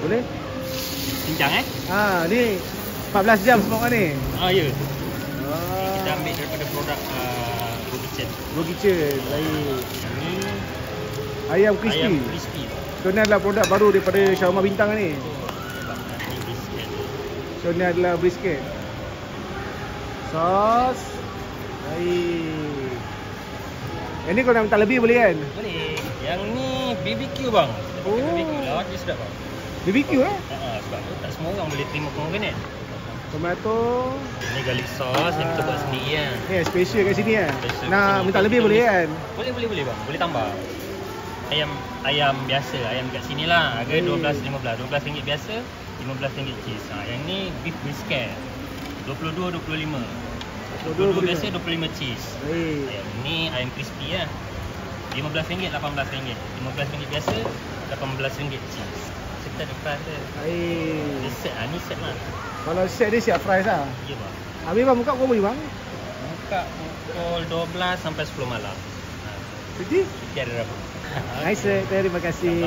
Boleh? Cincang Ni 14 jam smoke ni. Ya. Kita ambil daripada produk Go Kitchen. Go Kitchen. Baik. Ini Ayam crispy. ayam crispy. So ni adalah produk baru daripada Shawarma Bintang ni. Ini brisket. So ni adalah brisket. Sos. Baik. Yang ni kalau nak minta lebih boleh kan? Boleh. Yang ni BBQ bang. Oh. BBQ lah, dia sedap bang. BBQ Sebab tu tak semua orang boleh terima komponen. Tomato. Ini garlic sauce yang kita buat sendiri kan. Ni special kat sini kan? Special Nak kat sini. minta lebih boleh kan? Boleh bang. Boleh tambah. Ayam biasa, ayam kat sini lah. Harga 12.15. RM12 biasa, RM15 cheese. Yang ni beef brisket. 22.25. 22 biasa, 25 cheese. Yang ni ayam crispy lah. RM15, RM18. RM15 biasa, RM18 cheese. Serta ada price dia. Dia set lah, ni set lah. Kalau set dia siap price lah. Ya bang. Habis bang buka pukul berapa bang? Buka pukul 12 sampai 10 malam. Jadi? Kita ada berapa? Nice, terima kasih.